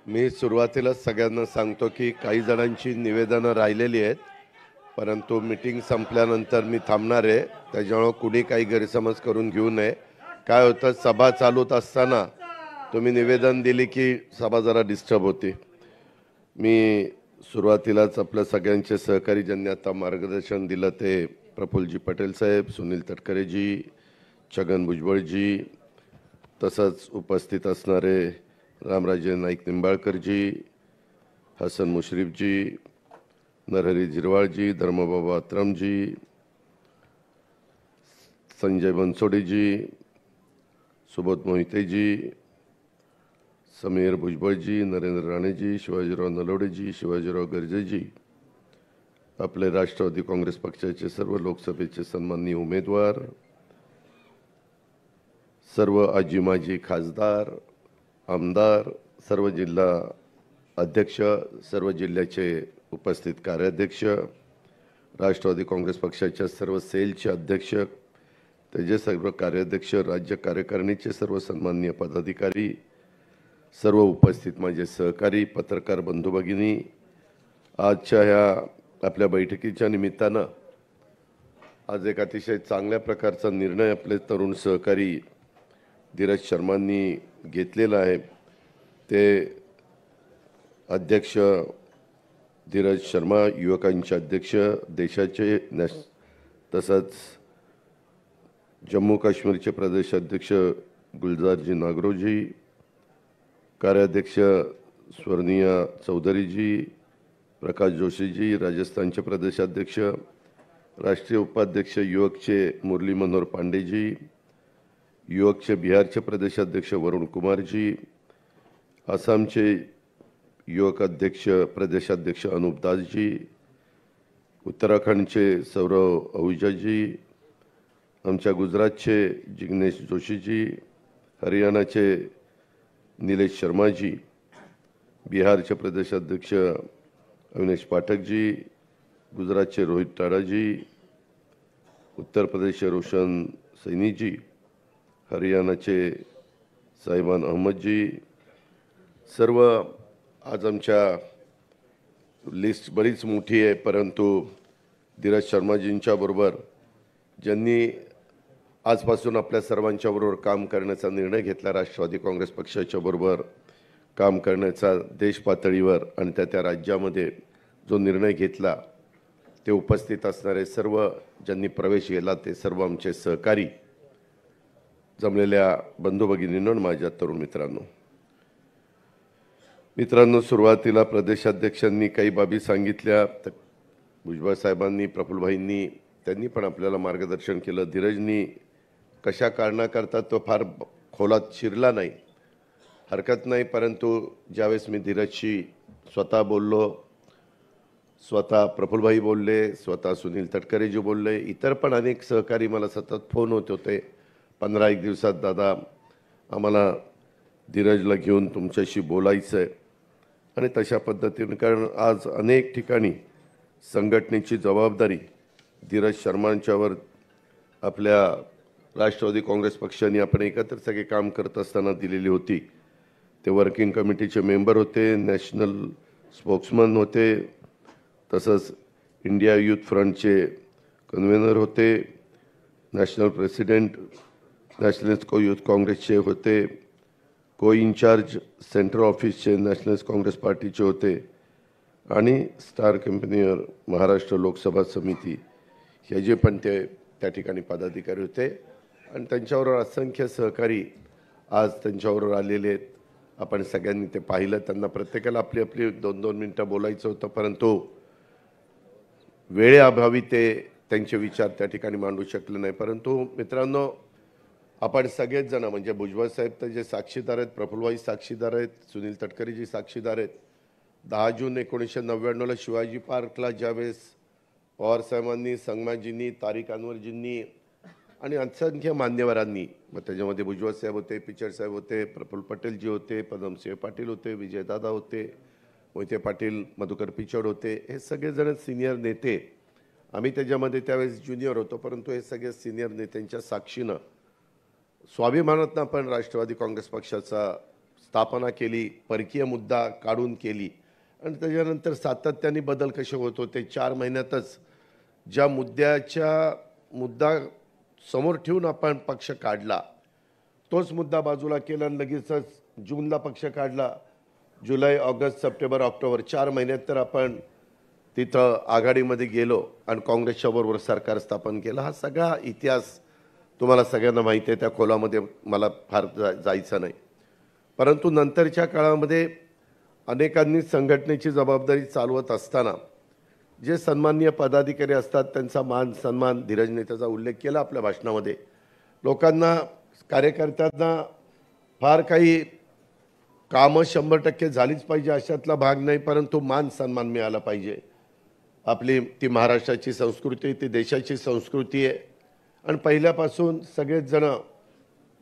मी सुरुवातीलाच सगळ्यांना सांगतो की काही जणांची निवेदनं राहिलेली आहेत, परंतु मीटिंग संपल्यानंतर मी थांबणार आहे. त्याच्यामुळे कुणी काही गैरसमज करून घेऊ नये. काय होतं, सभा चालूत असताना तुम्ही निवेदन दिली की सभा जरा डिस्टर्ब होते. मी सुरुवातीलाच आपल्या सगळ्यांचे सहकारी ज्यांनी आता मार्गदर्शन दिलं ते प्रफुल्लजी पटेल साहेब, सुनील तटकरेजी, छगन भुजबळजी, तसंच उपस्थित असणारे रामराजे नाईक निंबाळकरजी, हसन मुश्रीफजी, नरहरी झिरवाळजी, धर्मबाबा अत्रमजी, संजय बनसोडेजी, सुबोध मोहितेजी, समीर भुजबळजी, नरेंद्र राणेजी, शिवाजीराव नलवडेजी, शिवाजीराव गर्जेजी, आपले राष्ट्रवादी काँग्रेस पक्षाचे सर्व लोकसभेचे सन्माननीय उमेदवार, सर्व आजी माजी खासदार, आमदार, सर्व जिल्हा अध्यक्ष, सर्व जिल्ह्याचे उपस्थित कार्याध्यक्ष, राष्ट्रवादी काँग्रेस पक्षाच्या सर्व सेलचे अध्यक्ष, त्याचे सर्व कार्याध्यक्ष, राज्य कार्यकारिणीचे सर्व सन्माननीय पदाधिकारी, सर्व उपस्थित माझे सहकारी, पत्रकार बंधू भगिनी, आजच्या ह्या आपल्या बैठकीच्या निमित्तानं आज एक अतिशय चांगल्या प्रकारचा निर्णय आपले तरुण सहकारी धीरज शर्मांनी घेतलेला आहे. ते अध्यक्ष धीरज शर्मा, युवकांचे अध्यक्ष देशाचे, तसंच जम्मू काश्मीरचे प्रदेश अध्यक्ष गुलजारजी नागरोजी, कार्याध्यक्ष स्वर्णिया चौधरीजी, प्रकाश जोशीजी, राजस्थानचे प्रदेशाध्यक्ष, राष्ट्रीय उपाध्यक्ष युवकचे मुरली मनोहर पांडेजी, युवकचे बिहारचे प्रदेशाध्यक्ष वरुण कुमारजी, आसामचे युवक अध्यक्ष प्रदेशाध्यक्ष अनूप दासजी, उत्तराखंडचे सौरव अहुजाजी, आमच्या गुजरातचे जिग्नेश जोशीजी, हरियाणाचे निलेश शर्माजी, बिहारचे प्रदेशाध्यक्ष अविनेश पाठकजी, गुजरातचे रोहित टाडाजी, उत्तर प्रदेशचे रोशन सैनीजी, हरियाणाचे साहिबान अहमदजी, सर्व आज आमच्या लिस्ट बरीच मोठी आहे, परंतु धीरज शर्माजींच्या बरोबर ज्यांनी आजपासून आपल्या सर्वांच्या बरोबर काम करण्याचा निर्णय घेतला, राष्ट्रवादी काँग्रेस पक्षाच्या बरोबर काम करण्याचा देश पातळीवर आणि त्या राज्यामध्ये जो निर्णय घेतला, ते उपस्थित असणारे सर्व ज्यांनी प्रवेश केला ते सर्व आमचे सहकारी, जमलेल्या बंधू भगिनींनो, माझ्या तरुण मित्रांनो, सुरुवातीला प्रदेशाध्यक्षांनी काही बाबी सांगितल्या. भुजबळ साहेबांनी, प्रफुल्लभाईंनी त्यांनी पण आपल्याला मार्गदर्शन केलं. धीरजनी कशा कारणाकरता तो फार खोलात शिरला नाही, हरकत नाही, परंतु ज्यावेळेस मी धीरजशी स्वतः बोललो, स्वतः प्रफुल्लभाई बोलले, स्वतः सुनील तटकरेजी बोलले, इतर पण अनेक सहकारी मला सतत फोन होत होते, 15-1 दिवसात दादा आम्हाला धीरजला घेऊन तुमच्याशी बोलायचं आहे. आणि तशा पद्धतीने, कारण आज अनेक ठिकाणी संघटनेची जबाबदारी धीरज शर्मांच्यावर आपल्या राष्ट्रवादी काँग्रेस पक्षाने आपण एकत्र सगळे काम करत असताना दिलेली होती. ते वर्किंग कमिटीचे मेंबर होते, नॅशनल स्पोक्समन होते, तसंच इंडिया यूथ फ्रंटचे कन्व्हेनर होते, नॅशनल प्रेसिडेंट नॅशनल यूथ काँग्रेसचे होते, को इन्चार्ज सेंट्रल ऑफिसचे नॅशनल काँग्रेस पार्टीचे होते, आणि स्टार कंपनीवर महाराष्ट्र लोकसभा समिती हे जे पण ते त्या ठिकाणी पदाधिकारी होते. आणि त्यांच्याबरोबर असंख्य सहकारी आज त्यांच्याबरोबर आलेले आहेत. आपण सगळ्यांनी ते पाहिलं. त्यांना प्रत्येकाला आपली आपली 2-2 मिनटं बोलायचं होतं, परंतु वेळेअभावी ते त्यांचे विचार त्या ठिकाणी मांडू शकले नाही. परंतु मित्रांनो, आपण सगळेच जण, म्हणजे भुजबळ साहेब तर जे साक्षीदार आहेत, प्रफुल्लभाई साक्षीदार आहेत, सुनील तटकरेजी साक्षीदार आहेत. 10 जून 1999ला शिवाजी पार्कला ज्यावेळेस पवार साहेबांनी, संगमाजींनी, तारिक अनवरजींनी आणि असंख्य मान्यवरांनी, मग त्याच्यामध्ये भुजबळ साहेब होते, पिचड साहेब होते, प्रफुल्ल पटेलजी होते, पदमसिंह पाटील होते, विजयदादा होते, मोहिते पाटील, मधुकर पिचड होते, हे सगळेजण सिनियर नेते. आम्ही त्याच्यामध्ये त्यावेळेस ज्युनियर होतो, परंतु हे सगळे सिनियर नेत्यांच्या साक्षीनं स्वाभिमानातनं आपण राष्ट्रवादी काँग्रेस पक्षाचा स्थापना केली, परकीय मुद्दा काढून केली आणि त्याच्यानंतर सातत्याने बदल कसे होत होते. 4 महिन्यातच ज्या मुद्दा समोर ठेवून आपण पक्ष काढला, तोच मुद्दा बाजूला केला आणि लगेचच जूनला पक्ष काढला. जुलै, ऑगस्ट, सप्टेंबर, ऑक्टोबर 4 महिन्यात तर आपण तिथं आघाडीमध्ये गेलो आणि काँग्रेसच्या बरोबर सरकार स्थापन केलं. हा सगळा इतिहास तुम्हाला सगळ्यांना माहिती आहे. त्या खोलामध्ये मला फार जायचं नाही. परंतु नंतरच्या काळामध्ये अनेकांनी संघटनेची जबाबदारी चालवत असताना जे सन्माननीय पदाधिकारी असतात त्यांचा मान सन्मान, धीरजने त्याचा उल्लेख केला आपल्या भाषणामध्ये. लोकांना, कार्यकर्त्यांना फार काही कामं 100% झालीच पाहिजे अशातला भाग नाही, परंतु मान सन्मान मिळाला पाहिजे. आपली ती महाराष्ट्राची संस्कृती, ती देशाची संस्कृती आहे आणि पहिल्यापासून सगळेच जण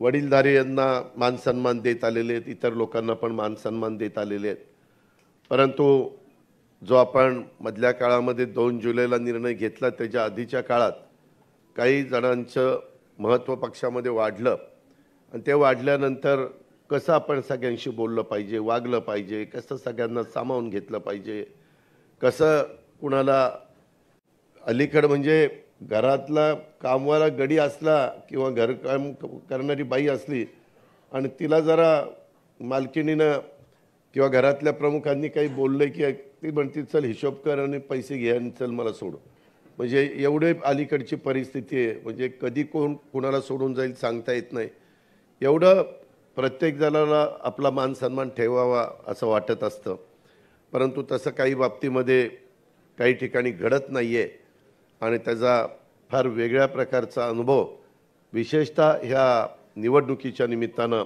वडीलधारी यांना मान सन्मान देत आलेले आहेत, इतर लोकांना पण मान सन्मान देत आलेले आहेत. परंतु जो आपण मधल्या काळामध्ये 2 जुलैला निर्णय घेतला, त्याच्या आधीच्या काळात काही जणांचं महत्त्व पक्षामध्ये वाढलं आणि ते वाढल्यानंतर कसं आपण सगळ्यांशी बोललं पाहिजे, वागलं पाहिजे, कसं सगळ्यांना सामावून घेतलं पाहिजे, कसं कुणाला अलीकडं म्हणजे घरातला कामवाला गडी असला किंवा घरकाम करणारी बाई असली आणि तिला जरा मालकिनीनं किंवा घरातल्या प्रमुखांनी काही बोललं की ती म्हणते चल हिशोब कर आणि पैसे घे आणि चल मला सोड. म्हणजे एवढे अलीकडची परिस्थिती आहे. म्हणजे कधी कोण कुणाला सोडून जाईल सांगता येत नाही. एवढं प्रत्येक जणाला आपला मान सन्मान ठेवावा असं वाटत असतं, परंतु तसं काही बाबतीमध्ये काही ठिकाणी घडत नाही आहे आणि त्याचा फार वेगळ्या प्रकारचा अनुभव विशेषतः ह्या निवडणुकीच्या निमित्तानं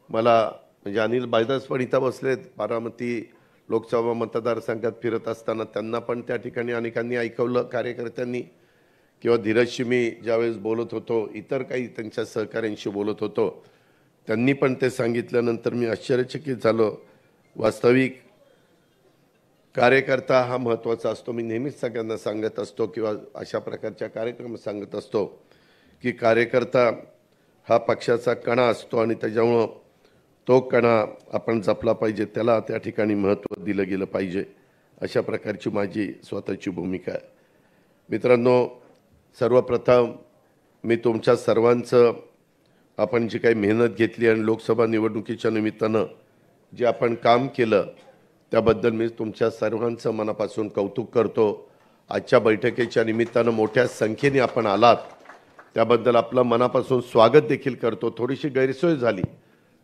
मला, म्हणजे अनिल बायदास पण इथं बसलेत, बारामती लोकसभा मतदारसंघात फिरत असताना त्यांना पण त्या ठिकाणी अनेकांनी ऐकवलं, कार्यकर्त्यांनी किंवा धीरजशी मी ज्यावेळेस बोलत होतो, इतर काही त्यांच्या सहकाऱ्यांशी बोलत होतो, त्यांनी पण ते सांगितल्यानंतर मी आश्चर्यचकित झालो. वास्तविक कार्यकर्ता हा महत्त्वाचा असतो. मी नेहमीच सगळ्यांना सांगत असतो किंवा अशा प्रकारच्या कार्यक्रम सांगत असतो की कार्यकर्ता हा पक्षाचा कणा असतो आणि त्याच्यामुळं तो कणा आपण जपला पाहिजे, त्याला त्या ठिकाणी महत्त्व दिलं गेलं पाहिजे. अशा प्रकारची माझी स्वतःची भूमिका आहे. मित्रांनो, सर्वप्रथम मी तुमच्या सर्वांचं, आपण जी काही मेहनत घेतली आणि लोकसभा निवडणुकीच्या निमित्तानं जे आपण काम केलं त्याबद्दल मी तुमच्या सर्वांचं मनापासून कौतुक करतो. आजच्या बैठकीच्या निमित्तानं मोठ्या संख्येने आपण आलात त्याबद्दल आपलं मनापासून स्वागत देखील करतो. थोडीशी गैरसोय झाली,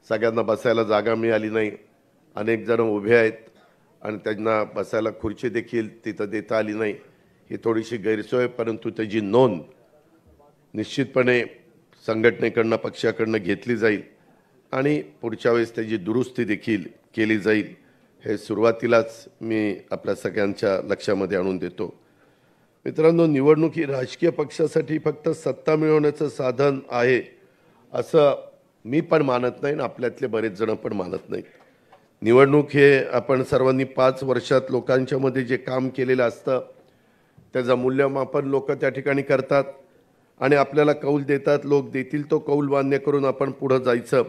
सगळ्यांना बसायला जागा मिळाली नाही, अनेक जण उभे आहेत आणि त्यांना बसायला खुर्ची देखील तिथं देता आली नाही. ही थोडीशी गैरसोय, परंतु त्याची नोंद निश्चितपणे संघटनेकडनं, पक्षाकडनं घेतली जाईल आणि पुढच्या वेळेस त्याची दुरुस्ती देखील केली जाईल. हे सुरुवातीलाच मी आपल्या सगळ्यांच्या लक्षामध्ये आणून देतो. मित्रांनो, निवडणूक ही राजकीय पक्षासाठी फक्त सत्ता मिळवण्याचं साधन आहे असं मी पण मानत नाही आणि आपल्यातले बरेच जण पण मानत नाहीत. निवडणूक हे आपण सर्वांनी 5 वर्षात लोकांच्या मध्ये जे काम केलेलं असतं त्याचं मूल्यमापन लोक त्या ठिकाणी करतात आणि आपल्याला कौल देतात. लोक देतील तो कौल मान्य करून आपण पुढे जायचं,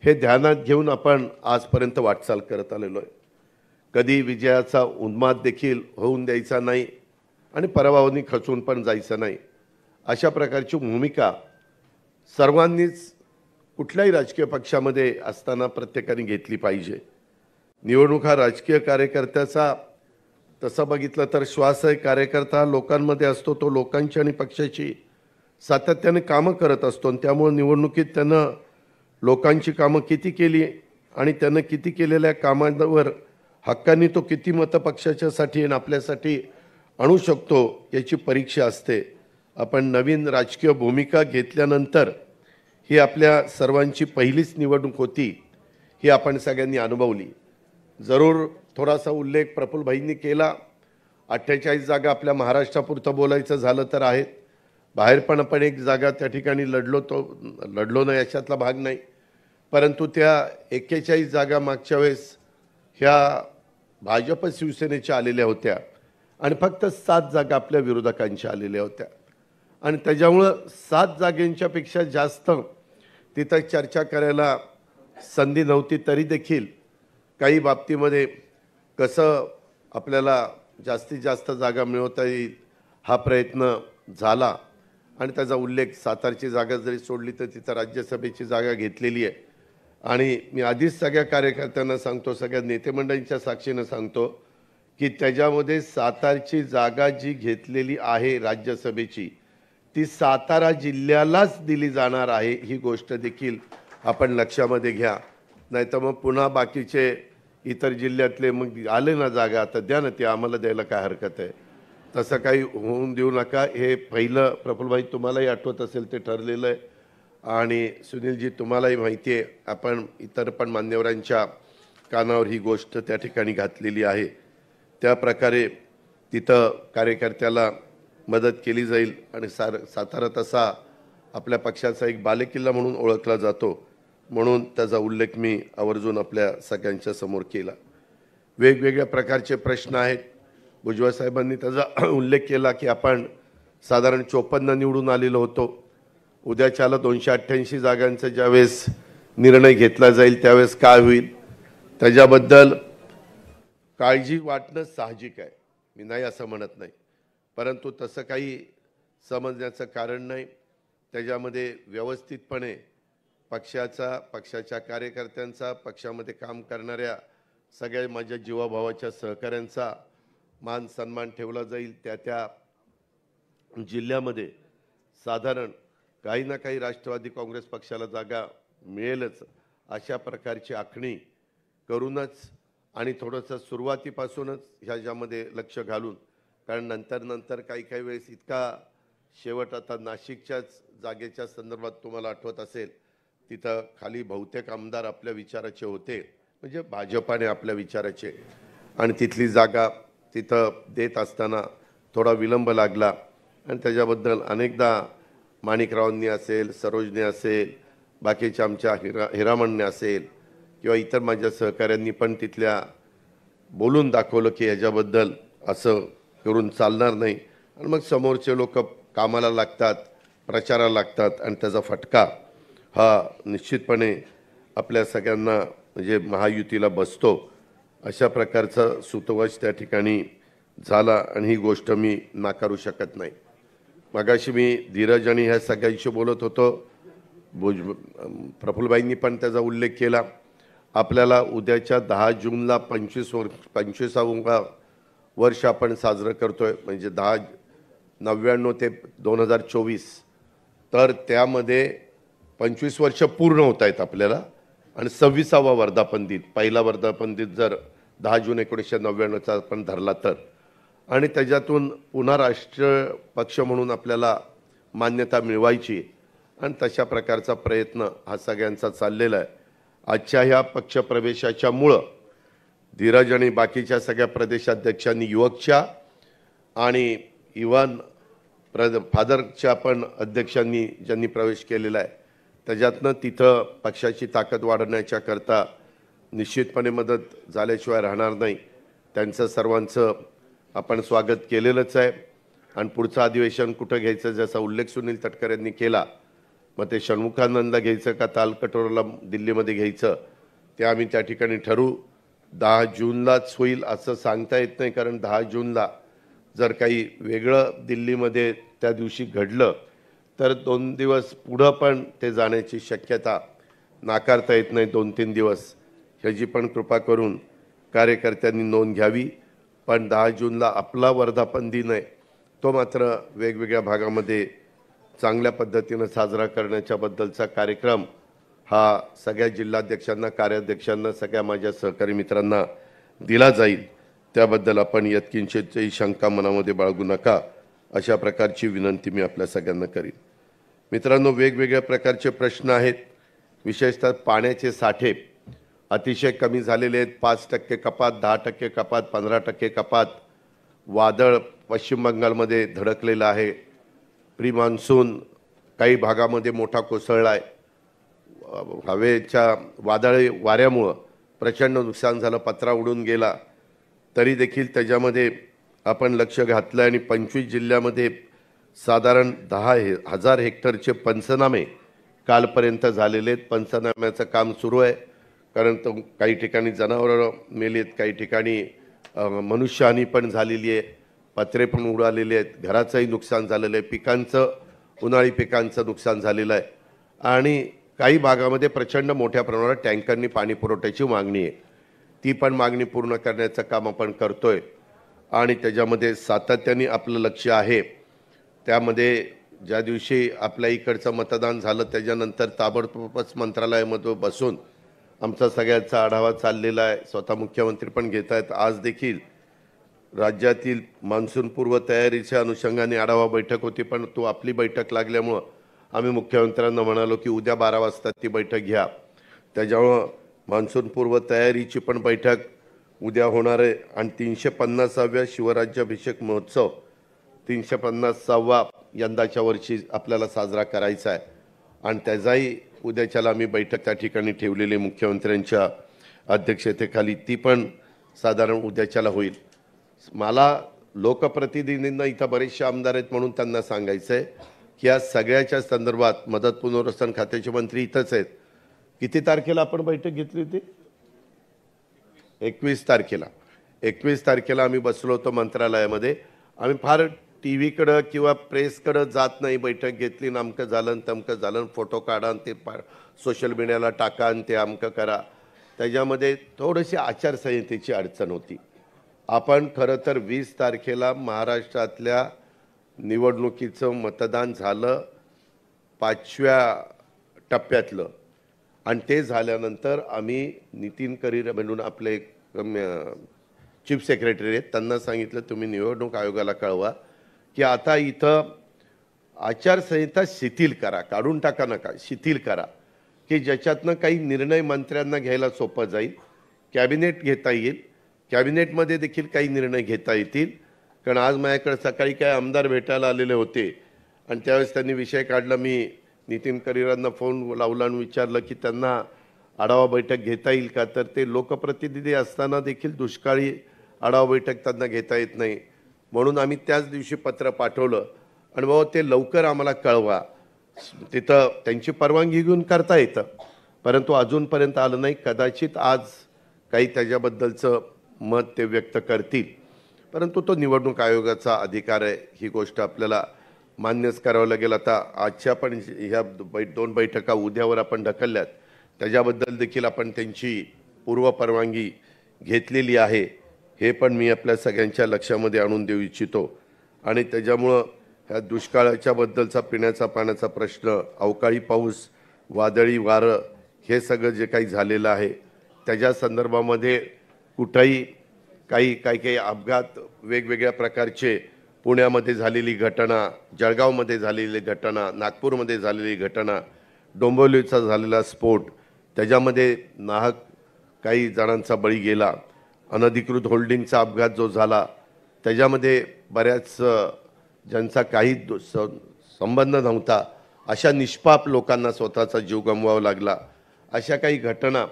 हे ध्यानात घेऊन आपण आजपर्यंत वाटचाल करत आलेलो आहे. कधी विजयाचा उन्माद देखील होऊन द्यायचा नाही आणि पराभवानी खचून पण जायचं नाही. अशा प्रकारची भूमिका सर्वांनीच कुठल्याही राजकीय पक्षामध्ये असताना प्रत्येकाने घेतली पाहिजे. निवडणूक हा राजकीय कार्यकर्त्याचा तसं बघितलं तर श्वास आहे. कार्यकर्ता लोकांमध्ये असतो, तो लोकांची आणि पक्षाची सातत्याने कामं करत असतो आणि त्यामुळे निवडणुकीत त्यानं लोकांची कामं किती केली आणि त्यानं किती केलेल्या कामांवर हक्काने तो किती मतं पक्षाच्यासाठी आणि आपल्यासाठी आणू शकतो याची परीक्षा असते. आपण नवीन राजकीय भूमिका घेतल्यानंतर ही आपल्या सर्वांची पहिलीच निवडणूक होती, ही आपण सगळ्यांनी अनुभवली. जरूर थोडासा उल्लेख प्रफुल्लभाईंनी केला. 48 जागा आपल्या महाराष्ट्रापुरतं बोलायचं झालं तर आहेत. बाहेर पण आपण एक जागा त्या ठिकाणी लढलो नाही अशातला भाग नाही, परंतु त्या 41 जागा मागच्या वेळेस ह्या भाजप शिवसेनेच्या आलेल्या होत्या आणि फक्त 7 जागा आपल्या विरोधकांच्या आलेल्या होत्या आणि त्याच्यामुळं 7 जागांच्या पेक्षा जास्त तिथं चर्चा करायला संधी नव्हती तरी देखील काही बाबतीमध्ये कसं आपल्याला जास्तीत जास्त जागा मिळवता येईल हा प्रयत्न झाला आणि त्याचा उल्लेख सातारची जागा जरी सोडली तर तिथं राज्यसभेची जागा घेतलेली आहे आणि मी आधीच सगळ्या कार्यकर्त्यांना सांगतो, सगळ्या नेतेमंडळींच्या साक्षीनं सांगतो की त्याच्यामध्ये सातारची जागा जी घेतलेली आहे राज्यसभेची ती सातारा जिल्ह्यालाच दिली जाणार आहे, ही गोष्ट देखील आपण लक्षामध्ये घ्या. नाही तर मग पुन्हा बाकीचे इतर जिल्ह्यातले मग आले ना जागा तर द्या ना, ते आम्हाला द्यायला काय हरकत आहे. तसं काही होऊन देऊ नका. हे पहिलं प्रफुल्लभाई तुम्हालाही आठवत असेल ते ठरलेलं आहे आणि सुनीलजी तुम्हालाही माहिती आहे, आपण इतर पण मान्यवरांच्या कानावर ही गोष्ट त्या ठिकाणी घातलेली आहे. त्या प्रकारे तिथं कार्यकर्त्याला मदत केली जाईल आणि सातारा तसा आपल्या पक्षाचा एक बालेकिल्ला म्हणून ओळखला जातो, म्हणून त्याचा उल्लेख मी आवर्जून आपल्या सगळ्यांच्या समोर केला. वेगवेगळ्या प्रकारचे प्रश्न आहेत. भुजबळ साहेबांनी त्याचा उल्लेख केला की आपण साधारण 54 निवडून आलेलो होतो. उद्याच्याला 288 जागांचा ज्यावेळेस निर्णय घेतला जाईल त्यावेळेस काय होईल, त्याच्याबद्दल काळजी वाटणं साहजिक आहे, मी नाही असं म्हणत नाही, परंतु तसं काही समजण्याचं कारण नाही. त्याच्यामध्ये व्यवस्थितपणे पक्षाच्या कार्यकर्त्यांचा, पक्षामध्ये काम करणाऱ्या सगळ्या माझ्या जीवाभावाच्या सहकाऱ्यांचा मान सन्मान ठेवला जाईल. त्या जिल्ह्यामध्ये साधारण काही ना काही राष्ट्रवादी काँग्रेस पक्षाला जागा मिळेलच अशा प्रकारची आखणी करूनच आणि थोडंसं सुरुवातीपासूनच ह्याच्यामध्ये लक्ष घालून, कारण नंतर काही वेळेस इतका शेवट आता नाशिकच्याच जागेच्या संदर्भात तुम्हाला आठवत असेल, तिथं खाली बहुतेक आमदार आपल्या विचाराचे होते, म्हणजे भाजपाने आपल्या विचाराचे, आणि तिथली जागा तिथं देत असताना थोडा विलंब लागला आणि त्याच्याबद्दल अनेकदा माणिकरावांनी असेल, सरोजने असेल, बाकीच्या आमच्या हिरामणने असेल किंवा इतर माझ्या सहकाऱ्यांनी पण तिथल्या बोलून दाखवलं की ह्याच्याबद्दल असं करून चालणार नाही. आणि मग समोरचे लोक कामाला लागतात, प्रचाराला लागतात आणि त्याचा फटका हा निश्चितपणे आपल्या सगळ्यांना म्हणजे महायुतीला बसतो. अशा प्रकारचा सुतवच त्या ठिकाणी झाला आणि ही गोष्ट मी नाकारू शकत नाही. मगाशी मी धीरज आणि ह्या सगळ्यांशी बोलत होतो, प्रफुल्लभाईंनी पण त्याचा उल्लेख केला. आपल्याला उद्याच्या 10 जूनला 25वां वर्ष आपण साजरं करतोय, म्हणजे 1099 ते 2024, तर त्यामध्ये 25 वर्ष पूर्ण होत आहेत आपल्याला आणि 26वा वर्धापन दिन, पहिला वर्धापन दिन जर 10 जून 1999चा आपण धरला तर, आणि त्याच्यातून पुन्हा राष्ट्रीय पक्ष म्हणून आपल्याला मान्यता मिळवायची आणि तशा प्रकारचा प्रयत्न हा सगळ्यांचा चाललेला आहे. आजच्या ह्या पक्षप्रवेशाच्यामुळं धीरज आणि बाकीच्या सगळ्या प्रदेशाध्यक्षांनी, युवकच्या आणि इव्हन फादरच्या पण अध्यक्षांनी ज्यांनी प्रवेश केलेला आहे, त्याच्यातनं तिथं पक्षाची ताकद वाढवण्याच्या करता निश्चितपणे मदत झाल्याशिवाय राहणार नाही. त्यांचं सर्वांचं आपण स्वागत केलेलंच आहे. आणि पुढचं अधिवेशन कुठं घ्यायचं, ज्याचा उल्लेख सुनील तटकरे यांनी केला, मग ते षण्मुखानंदला घ्यायचं का तालकटोराला दिल्लीमध्ये घ्यायचं ते आम्ही त्या ठिकाणी ठरवू. 10 जूनलाच होईल असं सांगता येत नाही, कारण 10 जूनला जर काही वेगळं दिल्लीमध्ये त्या दिवशी घडलं तर 2 दिवस पुढं पण ते जाण्याची शक्यता नाकारता येत नाही. 2-3 दिवस ह्याची पण कृपा करून कार्यकर्त्यांनी नोंद घ्यावी. पण 10 जूनला आपला वर्धापन दिन आहे, तो मात्र वेगवेगळ्या भागामध्ये चांगल्या पद्धतीनं साजरा करण्याच्या बद्दलचा कार्यक्रम हा सगळ्या जिल्हाध्यक्षांना, कार्याध्यक्षांना, सगळ्या माझ्या सहकारी मित्रांना दिला जाईल. त्याबद्दल आपण यत्किंचितही शंका मनामध्ये बाळगू नका, अशा प्रकारची विनंती मी आपल्या सगळ्यांना करीन. मित्रांनो, वेगवेगळ्या प्रकारचे प्रश्न आहेत. विशेषतः पाण्याचे साठे अतिशय कमी झालेले आहेत. 5% कपात, 10% कपात, 15% कपात. वादळ पश्चिम बंगालमध्ये धडकलेलं आहे. प्री मान्सून काही भागामध्ये मोठा कोसळला आहे. हवेच्या वादळी वाऱ्यामुळं प्रचंड नुकसान झालं, पत्रा उडून गेला. तरी देखील त्याच्यामध्ये आपण लक्ष घातलं आणि 25 जिल्ह्यामध्ये साधारण 10,000 हेक्टरचे पंचनामे कालपर्यंत झालेले आहेत. पंचनाम्याचं काम सुरू आहे. कारण तो काही ठिकाणी जनावरं मेलीत, काही ठिकाणी मनुष्यहानी पण झालेली आहे, पत्रे पण उडालेले आहेत, घराचंही नुकसान झालेलं आहे, पिकांचं उन्हाळी पिकांचं नुकसान झालेलं आहे आणि काही भागामध्ये प्रचंड मोठ्या प्रमाणात टँकरनी पाणी पुरवठ्याची मागणी आहे. ती पण मागणी पूर्ण करण्याचं काम आपण करतोय आणि त्याच्यामध्ये सातत्याने आपलं लक्ष आहे. त्यामध्ये ज्या दिवशी आपल्या इकडचं मतदान झालं त्याच्यानंतर ताबडतोबच मंत्रालयामध्ये बसून आमचा सगळ्यांचा आढावा चाललेला आहे. स्वतः मुख्यमंत्री पण घेत आहेत. आज देखील राज्यातील मान्सूनपूर्व तयारीच्या अनुषंगाने आढावा बैठक होती, पण तो आपली बैठक लागल्यामुळं आम्ही मुख्यमंत्र्यांना म्हणालो की उद्या 12 वाजता ती बैठक घ्या. त्याच्यामुळं मान्सूनपूर्व तयारीची पण बैठक उद्या होणार आहे आणि 350व्या शिवराज्याभिषेक महोत्सव 350वा यंदाच्या वर्षी आपल्याला साजरा करायचा आहे आणि त्याचाही उद्याच्याला आम्ही बैठक त्या ठिकाणी ठेवलेली मुख्यमंत्र्यांच्या अध्यक्षतेखाली. ती पण साधारण उद्याच्याला होईल. मला लोकप्रतिनिधींना इथं बरेचसे आमदार आहेत म्हणून त्यांना सांगायचं आहे की या सगळ्याच्या संदर्भात मदत पुनर्वसन खात्याचे मंत्री इथंच आहेत. किती तारखेला आपण बैठक घेतली होती? 21 तारखेला. 21 तारखेला आम्ही बसलो होतो मंत्रालयामध्ये. आम्ही फार टी व्हीकडं किंवा प्रेसकडं जात नाही. बैठक घेतली, नामकं झालं तमकं झालं, फोटो काढा आणि ते सोशल मीडियाला टाका आणि ते अमकं करा. त्याच्यामध्ये थोडीशी आचारसंहितेची अडचण होती. आपण खरं तर 20 तारखेला महाराष्ट्रातल्या निवडणुकीचं मतदान झालं 5व्या टप्प्यातलं आणि ते झाल्यानंतर आम्ही नितीन करीर म्हणून आपले चीफ सेक्रेटरी आहेत त्यांना सांगितलं तुम्ही निवडणूक आयोगाला कळवा की आता इथं आचारसंहिता शिथिल करा, काढून टाका नका, शिथिल करा की ज्याच्यातनं काही निर्णय मंत्र्यांना घ्यायला सोपं जाईल, कॅबिनेट घेता येईल, कॅबिनेटमध्ये देखील काही निर्णय घेता येतील. कारण आज माझ्याकडे सकाळी काही आमदार भेटायला आलेले होते आणि त्यावेळेस त्यांनी विषय काढला. मी नितीन करीरांना फोन लावला आणि विचारलं की त्यांना आढावा बैठक घेता येईल का, तर ते लोकप्रतिनिधी असताना देखील दुष्काळी आढावा बैठक त्यांना घेता येत नाही. म्हणून आम्ही त्याच दिवशी पत्र पाठवलं आणि बाबा ते लवकर आम्हाला कळवा. तिथं त्यांची परवानगी घेऊन करता येतं, परंतु अजूनपर्यंत आलं नाही. कदाचित आज काही त्याच्याबद्दलचं मत ते व्यक्त करतील, परंतु तो निवडणूक आयोगाचा अधिकार आहे. ही गोष्ट आपल्याला मान्यच करावं लागेल. आता आजच्या पण ह्या 2 बैठका उद्यावर आपण ढकलल्यात, त्याच्याबद्दल देखील आपण त्यांची पूर्व परवानगी घेतलेली आहे. हे पण मी आपल्या सगळ्यांच्या लक्षामध्ये आणून देऊ इच्छितो. आणि त्याच्यामुळं ह्या दुष्काळाच्या बद्दलचा पिण्याचा पाण्याचा प्रश्न, अवकाळी पाऊस, वादळी वारं, हे सगळं जे काही झालेलं आहे त्याच्या संदर्भामध्ये कुठंही काही अपघात, वेगवेगळ्या प्रकारचे, पुण्यामध्ये झालेली घटना, जळगावमध्ये झालेली घटना, नागपूरमध्ये झालेली घटना, डोंबिवलीचा झालेला स्फोट, त्याच्यामध्ये नाहक काही जणांचा बळी गेला, अनधिकृत होल्डिंगचा अपघात जो झाला त्याच्यामध्ये बऱ्याच ज्यांचा काही संबंध नव्हता अशा निष्पाप लोकांना स्वतःचा जीव गमवावा लागला. अशा काही घटना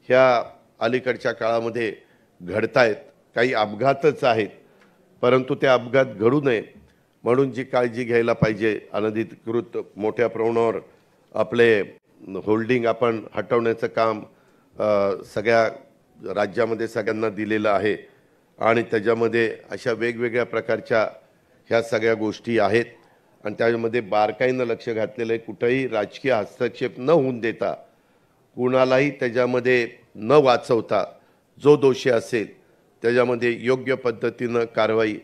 ह्या अलीकडच्या काळामध्ये घडतायत. काही अपघातच आहेत, परंतु ते अपघात घडू नये म्हणून जी काळजी घ्यायला पाहिजे, अनधिकृत मोठ्या प्रमाणावर आपले होल्डिंग आपण हटवण्याचं काम सगळ्या राज्यामध्ये सगळ्यांना दिलेलं आहे आणि त्याच्यामध्ये अशा वेगवेगळ्या प्रकारच्या ह्या सगळ्या गोष्टी आहेत आणि त्यामध्ये बारकाईनं लक्ष घातलेलं आहे. कुठंही राजकीय हस्तक्षेप न होऊन देता, कुणालाही त्याच्यामध्ये न वाचवता, जो दोषी असेल त्याच्यामध्ये योग्य पद्धतीनं कारवाई.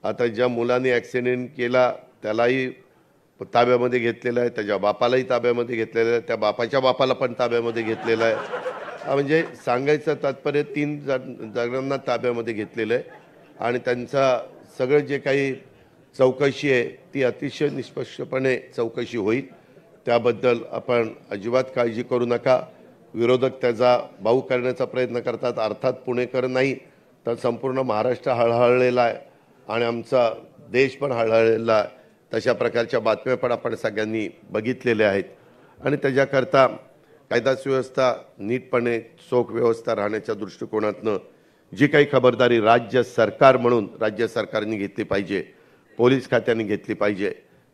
आता ज्या मुलाने ॲक्सिडेंट केला त्यालाही ताब्यामध्ये घेतलेलं आहे, त्याच्या बापालाही ताब्यामध्ये घेतलेलं आहे, त्या बापाच्या बापाला पण ताब्यामध्ये घेतलेलं आहे. म्हणजे सांगायचं तात्पर्य 3 जणांना ताब्यामध्ये घेतलेलं आहे आणि त्यांचा सगळं जे काही चौकशी आहे ती अतिशय निष्पक्षपणे चौकशी होईल. त्याबद्दल आपण अजिबात काळजी करू नका. विरोधक त्याचा बाऊ करण्याचा प्रयत्न करतात. अर्थात पुणेकर नाही तर संपूर्ण महाराष्ट्र हळहळलेला आहे आणि आमचा देश पण हळहळलेला आहे. तशा प्रकारच्या बातम्या पण आपण सगळ्यांनी बघितलेल्या आहेत आणि त्याच्याकरता कायदा सुव्यवस्था नीटपणे चोख व्यवस्था राहण्याच्या दृष्टिकोनातनं जी काही खबरदारी राज्य सरकार म्हणून राज्य सरकारने घेतली पाहिजे, पोलीस खात्याने घेतली पाहिजे,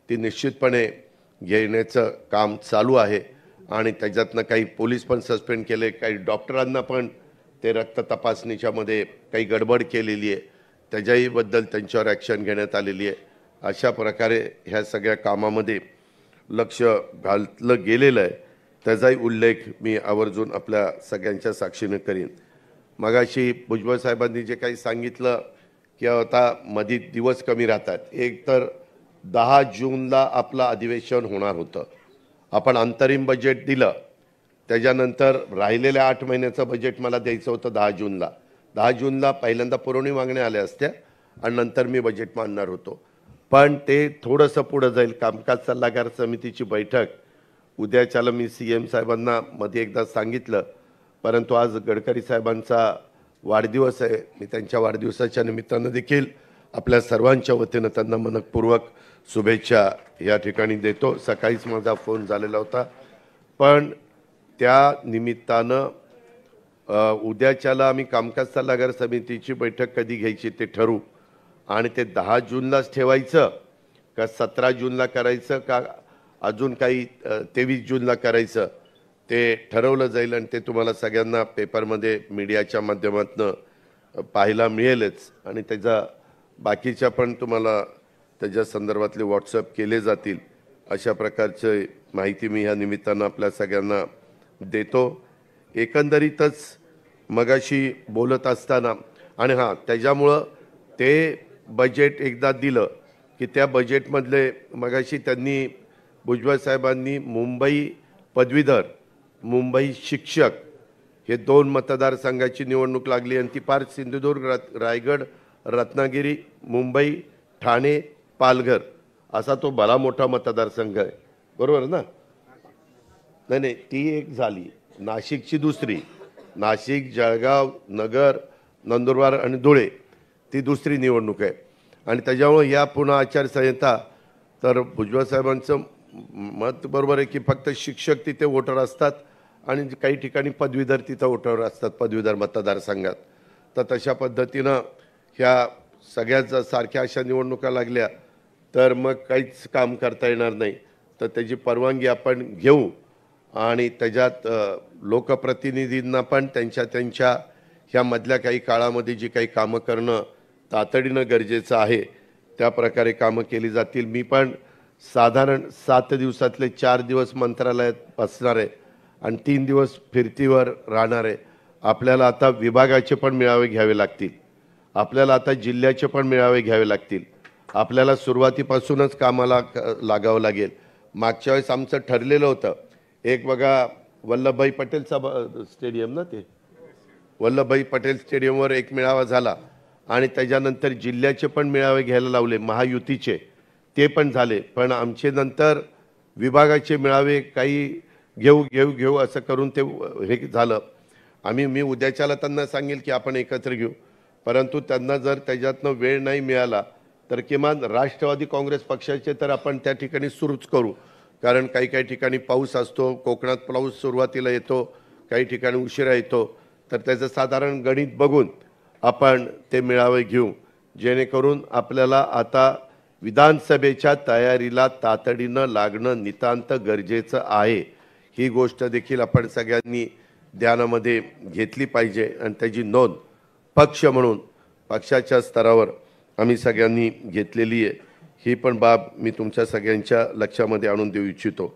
ती निश्चितपणे घेण्याचं काम चालू आहे आणि त्याच्यातनं काही पोलीस पण सस्पेंड केले, काही डॉक्टरांना पण ते रक्त तपासणीच्या मध्ये काही गडबड केलेली आहे, त्याच्याही बद्दल त्यांच्यावर ॲक्शन घेण्यात आलेली आहे. अशा प्रकारे ह्या सगळ्या कामामध्ये लक्ष घातलं गेलेलं आहे, त्याचाही उल्लेख मी आवर्जून आपल्या सगळ्यांच्या साक्षीने करीन. मगाशी भुजबळ साहेबांनी जे काही सांगितलं की आता मध्ये दिवस कमी राहतात, एक तर 10 जूनला आपलं अधिवेशन होणार होतं, आपण अंतरिम बजेट दिलं, त्याच्यानंतर राहिलेल्या 8 महिन्याचं बजेट मला द्यायचं होतं 10 जूनला पहिल्यांदा पुरवणी मागण्या आल्या असत्या आणि नंतर मी बजेट मांडणार होतो, पण ते थोडंसं पुढं जाईल. कामकाज सल्लागार समितीची बैठक उद्याच्याला मी CM साहेबांना मध्ये एकदा सांगितलं, परंतु आज गडकरी साहेबांचा वाढदिवस आहे, मी त्यांच्या वाढदिवसाच्या निमित्तानं देखील आपल्या सर्वांच्या वतीनं त्यांना मनपूर्वक शुभेच्छा या ठिकाणी देतो. सकाळीच माझा फोन झालेला होता, पण त्या निमित्तानं उद्याच्याला आम्ही कामकाज सल्लागार समितीची बैठक कधी घ्यायची ते ठरवू आणि ते 10 जूनलाच ठेवायचं का 17 जूनला करायचं का अजून काही 23 जूनला करायचं ते ठरवलं जाईल आणि ते तुम्हाला सगळ्यांना पेपरमध्ये मीडियाच्या माध्यमातून पाहायला मिळेलच आणि त्याचा बाकीच्या पण तुम्हाला त्याच्या संदर्भातले व्हॉट्सअप केले जातील. अशा प्रकारची माहिती मी ह्या निमित्तानं आपल्या सगळ्यांना देतो. एकंदरीतच मगाशी बोलत असताना आणि हां, त्याच्यामुळं ते बजेट एकदा दिलं की त्या बजेटमधले मगाशी त्यांनी भुजबळ साहेबांनी मुंबई पदवीधर, मुंबई शिक्षक हे 2 मतदारसंघाची निवडणूक लागली आणि ती पार सिंधुदुर्ग, रायगड, रत्नागिरी, मुंबई, ठाणे, पालघर असा तो भला मोठा मतदारसंघ आहे, बरोबर ना? नाही, ती एक झाली. नाशिकची दुसरी, नाशिक, जळगाव, नगर, नंदुरबार आणि धुळे ती दुसरी निवडणूक आहे आणि त्याच्यामुळे या पुन्हा आचारसंहिता. तर भुजबळ साहेबांचं मत बरोबर आहे की फक्त शिक्षक तिथे वोटर असतात आणि काही ठिकाणी पदवीधर तिथं वोटर असतात, पदवीधर मतदारसंघात. तर तशा पद्धतीनं ह्या सगळ्याच सारख्या अशा निवडणुका लागल्या तर मग काहीच काम करता येणार नाही. तर त्याची परवानगी आपण घेऊ आणि त्याच्यात लोकप्रतिनिधींना पण त्यांच्या ह्या मधल्या काही काळामध्ये जी काही कामं करणं तातडीनं गरजेचं आहे त्या प्रकारे कामं केली जातील. मी पण साधारण 7 दिवसातले 4 दिवस मंत्रालयात बसणार आहे आणि 3 दिवस फिरतीवर राहणार आहे. आपल्याला आता विभागाचे पण मेळावे घ्यावे लागतील, आपल्याला आता जिल्ह्याचे पण मेळावे घ्यावे लागतील, आपल्याला सुरुवातीपासूनच कामाला लागावं लागेल. मागच्या वेळेस आमचं ठरलेलं होतं, एक बघा वल्लभभाई पटेलचा स्टेडियम ना, ते वल्लभभाई पटेल स्टेडियमवर एक मेळावा झाला आणि त्याच्यानंतर जिल्ह्याचे पण मेळावे घ्यायला लावले, महायुतीचे ते पण झाले. पण आमचे नंतर विभागाचे मेळावे काही घेऊ असं करून ते हे झालं. मी उद्याच्याला त्यांना सांगेल की आपण एकत्र घेऊ, परंतु त्यांना जर त्याच्यातनं वेळ नाही मिळाला तर किमान राष्ट्रवादी काँग्रेस पक्षाचे तर आपण त्या ठिकाणी सुरूच करू, कारण काही ठिकाणी पाऊस असतो, कोकणात पाऊस सुरुवातीला येतो, काही ठिकाणी उशिरा येतो. तर त्याचं साधारण गणित बघून आपण ते मेळावे घेऊ, जेणेकरून आपल्याला आता विधानसभेच्या तयारीला तातडीनं लागणं नितांत गरजेचं आहे. ही गोष्ट देखील आपण सगळ्यांनी ध्यानामध्ये घेतली पाहिजे आणि त्याची नोंद पक्ष म्हणून पक्षाच्या स्तरावर आम्ही सगळ्यांनी घेतलेली आहे. ही पण बाब मी तुमच्या सगळ्यांच्या लक्षामध्ये आणून देऊ इच्छितो.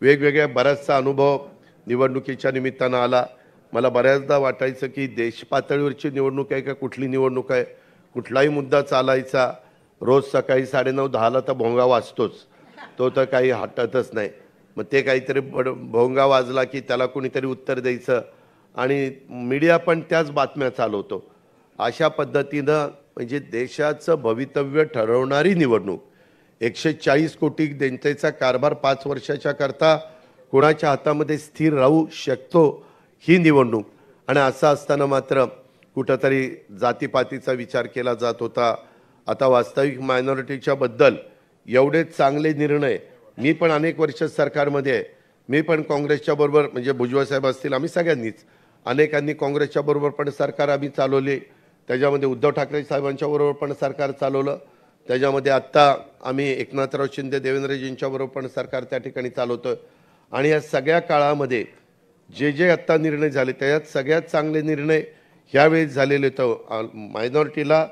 वेगवेगळ्या बराचसा अनुभव निवडणुकीच्या निमित्तानं आला. मला बऱ्याचदा वाटायचं की देश पातळीवरची निवडणूक आहे का कुठली निवडणूक आहे, कुठलाही मुद्दा चालायचा, रोज सकाळी 9:30-10ला तर भोंगा वाजतोच, तो तर काही हटतच नाही. मग ते काहीतरी भोंगा वाजला की त्याला कोणीतरी उत्तर द्यायचं आणि मीडिया पण त्याच बातम्या चालवतो. अशा पद्धतीनं म्हणजे देशाचं भवितव्य ठरवणारी निवडणूक, 140 कोटी जनतेचा कारभार 5 वर्षाच्या करता कोणाच्या हातामध्ये स्थिर राहू शकतो ही निवडणूक. आणि असं असताना मात्र कुठंतरी जातीपातीचा विचार केला जात होता. आता वास्तविक मायनॉरिटीच्या बद्दल एवढे चांगले निर्णय, मी पण अनेक वर्ष सरकारमध्ये आहे, मी पण काँग्रेसच्या बरोबर म्हणजे भुजबळ साहेब असतील, आम्ही सगळ्यांनीच अनेकांनी काँग्रेसच्या बरोबर पण सरकार आम्ही चालवले, त्याच्यामध्ये उद्धव ठाकरे साहेबांच्या बरोबर पण सरकार चालवलं, त्याच्यामध्ये आत्ता आम्ही एकनाथराव शिंदे देवेंद्रजींच्या बरोबर पण सरकार त्या ठिकाणी चालवतोय. आणि या सगळ्या काळामध्ये जे जे आत्ता निर्णय झाले त्याच्यात सगळ्यात चांगले निर्णय ह्यावेळेस झालेले तर मायनॉरिटीला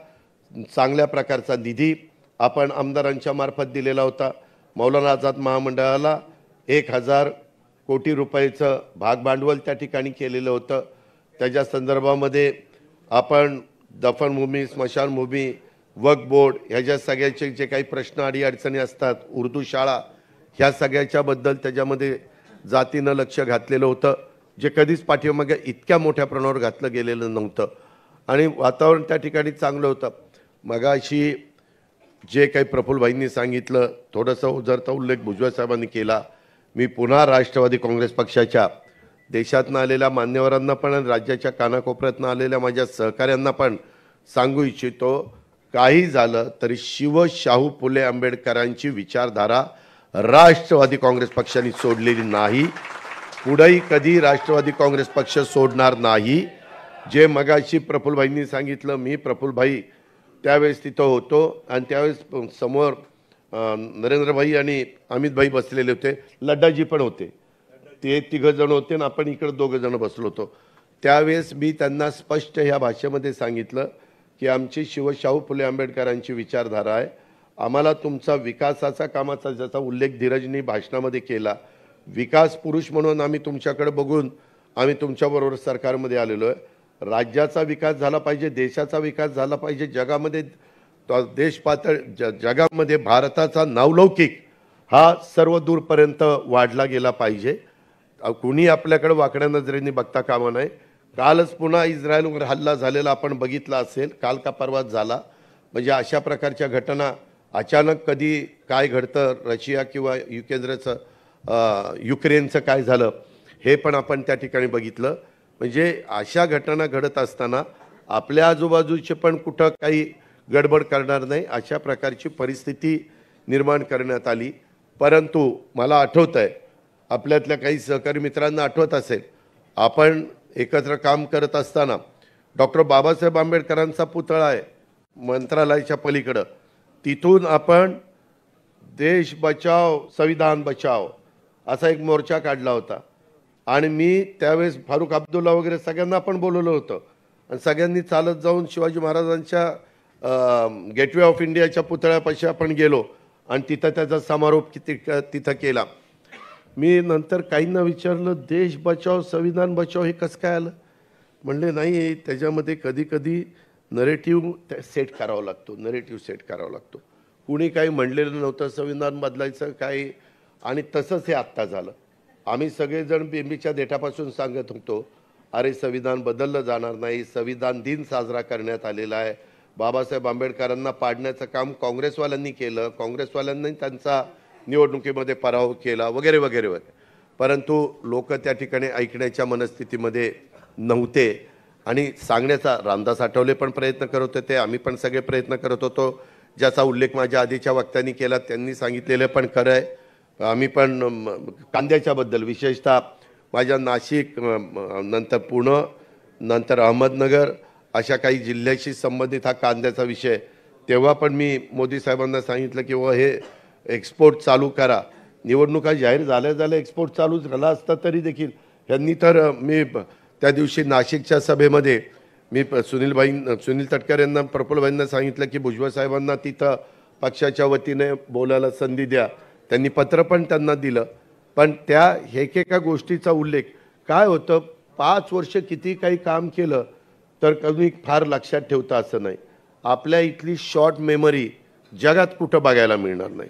चांगल्या प्रकारचा निधी आपण आमदारांच्या मार्फत दिलेला होता. मौलाना आझाद महामंडळाला 1000 कोटी रुपयाचं भागभांडवल त्या ठिकाणी केलेलं होतं. त्याच्या संदर्भामध्ये आपण दफनभूमी, स्मशानभूमी, वक्फ बोर्ड ह्याच्या सगळ्याचे जे काही प्रश्न अडीअडचणी असतात, उर्दू शाळा ह्या सगळ्याच्याबद्दल त्याच्यामध्ये जातीनं लक्ष घातलेलं होतं, जे कधीच पाठीमागे इतक्या मोठ्या प्रमाणावर घातलं गेलेलं नव्हतं आणि वातावरण त्या ठिकाणी चांगलं होतं. मगाशी जे काही प्रफुल्लभाईंनी सांगितलं, थोडंसं उजरता उल्लेख भुजबळ साहेबांनी केला. मी पुन्हा राष्ट्रवादी काँग्रेस पक्षाच्या देशातनं आलेल्या मान्यवरांना पण आणि राज्याच्या कानाकोपऱ्यातनं आलेल्या माझ्या सहकाऱ्यांना पण सांगू इच्छितो, काही झालं तरी शाहू फुले आंबेडकरांची विचारधारा राष्ट्रवादी काँग्रेस पक्षाने सोडलेली नाही, पुढेही कधी राष्ट्रवादी काँग्रेस पक्ष सोडणार नाही. जे मगाशी प्रफुल्लभाईंनी सांगितलं, मी प्रफुल्लभाई त्यावेळेस तिथं होतो आणि त्यावेळेस समोर नरेंद्रभाई आणि अमितभाई बसलेले होते, लड्डाजी पण होते, ते 3 जण होते आणि आपण इकडे 2 जण बसलो होतो. त्यावेळेस मी त्यांना स्पष्ट ह्या भाषेमध्ये सांगितलं की आमची शाहू फुले आंबेडकरांची विचारधारा आहे, आम्हाला तुमचा विकासाचा कामाचा ज्याचा उल्लेख धीरजनी भाषणामध्ये केला, विकास पुरुष म्हणून आम्ही तुमच्याकडे बघून आम्ही तुमच्याबरोबर सरकारमध्ये आलेलो आहे. राज्याचा विकास झाला पाहिजे, देशाचा विकास झाला पाहिजे, जगामध्ये देश जगामध्ये भारताचा नावलौकिक हा सर्व दूरपर्यंत वाढला गेला पाहिजे. कुणी आपल्याकडे वाकड्या नजरेने बघता कामा नये. कालच पुन्हा इस्रायलवर हल्ला झालेला आपण बघितला असेल, काल का परवाच झाला. म्हणजे अशा प्रकारच्या घटना अचानक कधी काय घडतं, रशिया किंवा युक्रेनचं काय झालं हे पण आपण त्या ठिकाणी बघितलं. म्हणजे अशा घटना घडत असताना आपल्या आजूबाजूचे पण कुठं काही गडबड करणार नाही अशा प्रकारची परिस्थिती निर्माण करण्यात आली. परंतु मला आठवत आहे, आपल्यातल्या काही सहकारी मित्रांना आठवत असेल, आपण एकत्र काम करत असताना डॉक्टर बाबासाहेब आंबेडकरांचा पुतळा आहे मंत्रालयाच्या पलीकडं, तिथून आपण देश बचाव संविधान बचाव असा एक मोर्चा काढला होता आणि मी त्यावेळेस फारुख अब्दुल्ला वगैरे सगळ्यांना आपण बोलवलं होतं आणि सगळ्यांनी चालत जाऊन शिवाजी महाराजांच्या गेटवे ऑफ इंडियाच्या पुतळ्यापाशी आपण गेलो आणि तिथं त्याचा समारोप तिथं केला. मी नंतर काहींना विचारलं, देश बचाव संविधान बचाव हे कसं काय आलं? म्हणले नाही, त्याच्यामध्ये कधी कधी नरेटिव्ह सेट करावा लागतो, नरेटिव्ह सेट करावा लागतो. कुणी काही म्हणलेलं नव्हतं संविधान बदलायचं काही, आणि तसंच हे आत्ता झालं. आम्ही सगळेजण बेंबीच्या देठापासून सांगत होतो, अरे संविधान बदललं जाणार नाही, संविधान दिन साजरा करण्यात आलेला आहे, बाबासाहेब आंबेडकरांना पाडण्याचं काम काँग्रेसवाल्यांनी केलं, काँग्रेसवाल्यांनी त्यांचा निवडणुकीमध्ये पराभव केला वगैरे वगैरे वगैरे. परंतु लोक त्या ठिकाणी ऐकण्याच्या मनस्थितीमध्ये नव्हते आणि सांगण्याचा रामदास आठवले पण प्रयत्न करत होते, आम्ही पण सगळे प्रयत्न करत होतो. ज्याचा उल्लेख माझ्या आधीच्या वक्त्यांनी केला त्यांनी सांगितलेलं पण खरं आहे. आम्ही पण कांद्याच्याबद्दल विशेषतः माझ्या नाशिक नंतर पुणे नंतर अहमदनगर अशा काही जिल्ह्याशी संबंधित हा कांद्याचा विषय, तेव्हा पण मी मोदी साहेबांना सांगितलं की हे एक्सपोर्ट चालू करा. निवडणुका जाहीर झाल्या एक्सपोर्ट चालूच झाला असता तरी देखील यांनी तर, मी त्या दिवशी नाशिकच्या सभेमध्ये मी सुनील तटकरे यांना प्रफुल्लभाईंना सांगितलं की भुजबळ साहेबांना तिथं पक्षाच्या वतीने बोलायला संधी द्या. त्यांनी पत्र पण त्यांना दिलं. पण त्या एकेका गोष्टीचा उल्लेख काय होतं, 5 वर्ष किती काही काम केलं तर कधी फार लक्षात ठेवता असं नाही. आपल्या इथली शॉर्ट मेमरी जगात कुठं बघायला मिळणार नाही,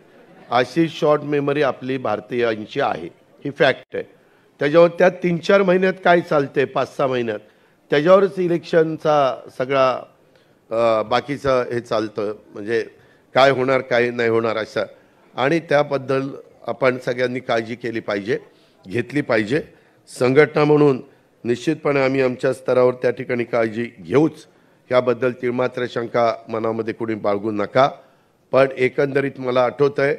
अशी शॉर्ट मेमरी आपली भारतीयांची आहे, ही फॅक्ट आहे. त्याच्यावर त्या 3-4 महिन्यात काय चालते, 5-6 महिन्यात त्याच्यावरच इलेक्शनचा सगळा बाकीचं हे चालतं, म्हणजे काय होणार काय नाही होणार असं. आणि त्याबद्दल आपण सगळ्यांनी काळजी केली पाहिजे, घेतली पाहिजे. संघटना म्हणून निश्चितपणे आम्ही आमच्या स्तरावर त्या ठिकाणी काळजी घेऊच, ह्याबद्दल तिळमात्र शंका मनामध्ये कोणी बाळगू नका. पण एकंदरीत मला आठवतं आहे,